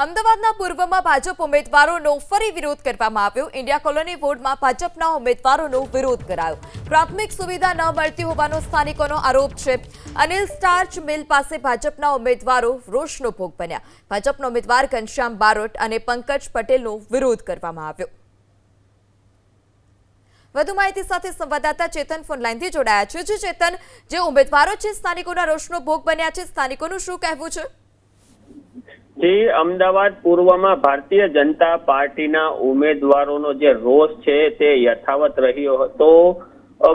અમદાવાદના પૂર્વમાં ભાજપ ઉમેદવારોનો ફરી વિરોધ કરવામાં આવ્યો। ઇન્ડિયા કોલોની વોર્ડમાં ભાજપના ઉમેદવારોનો વિરોધ કરાયો। પ્રાથમિક સુવિધા ન મળતી હોવાનો સ્થાનિકોનો આરોપ છે। અનિલ સ્ટાર્ચ મિલ પાસે ભાજપના ઉમેદવારો રોષનો ભોગ બન્યા। ભાજપના ઉમેદવાર ઘનશ્યામ બારોટ અને પંકજ પટેલનો વિરોધ કરવામાં આવ્યો। વધુ માહિતી સાથે સંવાદદાતા ચેતન ફોન લાઈનથી જોડાયા છે। જે ચેતન, જે ઉમેદવારો છે સ્થાનિકોના રોષનો ભોગ બન્યા છે, સ્થાનિકોનું શું કહેવું છે? જી, અમદાવાદ પૂર્વમાં ભારતીય જનતા પાર્ટીના ઉમેદવારોનો જે રોષ છે તે યથાવત રહ્યો હતો।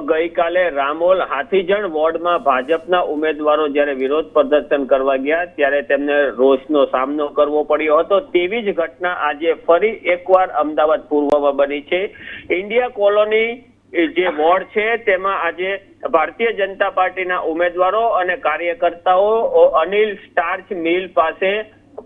ગઈકાલે રામોલ હાથીજણ વોર્ડમાં ભાજપના ઉમેદવારો જ્યારે વિરોધ પ્રદર્શન કરવા ગયા ત્યારે તેમને રોષનો સામનો કરવો પડ્યો હતો। તેવી જ ઘટના આજે ફરી એકવાર અમદાવાદ પૂર્વમાં બની છે। ઇન્ડિયા કોલોની જે વોર્ડ છે તેમાં આજે ભારતીય જનતા પાર્ટીના ઉમેદવારો અને કાર્યકર્તાઓ અનિલ સ્ટાર્ચ મિલ પાસે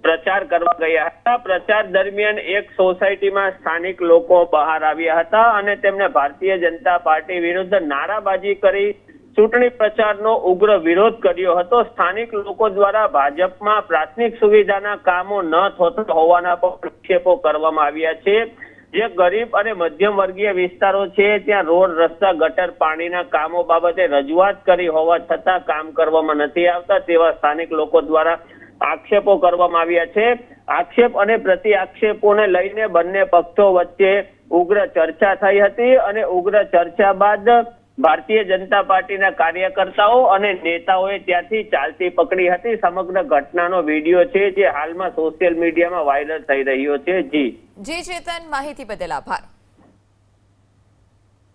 પ્રચાર કરવા ગયા હતા। પ્રચાર દરમિયાન એક સોસાયટીમાં સ્થાનિક લોકો બહાર આવ્યા હતા અને તેમણે ભારતીય જનતા પાર્ટી વિરુદ્ધ નારાબાજી કરી ચૂંટણી પ્રચારનો ઉગ્ર વિરોધ કર્યો હતો। સ્થાનિક લોકો દ્વારા ભાજપમાં પ્રાથમિક સુવિધાના કામો ન થતા હોવાના પણ આક્ષેપો કરવામાં આવ્યા છે। જે ગરીબ અને મધ્યમ વર્ગીય વિસ્તારો છે ત્યાં રોડ, રસ્તા, ગટર, પાણીના કામો બાબતે રજૂઆત કરી હોવા છતાં કામ કરવામાં નથી આવતા તેવા સ્થાનિક લોકો દ્વારા આક્ષેપો કરવામાં આવ્યા છે। આક્ષેપ અને પ્રતિ આક્ષેપોને લઈને બંને પક્ષો વચ્ચે ઉગ્ર ચર્ચા થઈ હતી અને ઉગ્ર ચર્ચા બાદ ભારતીય જનતા પાર્ટીના કાર્યકર્તાઓ અને નેતાઓએ ત્યાંથી ચાલતી પકડી હતી। સમગ્ર ઘટનાનો વિડીયો છે જે હાલમાં સોશિયલ મીડિયામાં વાયરલ થઈ રહ્યો છે। જી ચેતન, માહિતી બદલ આભાર।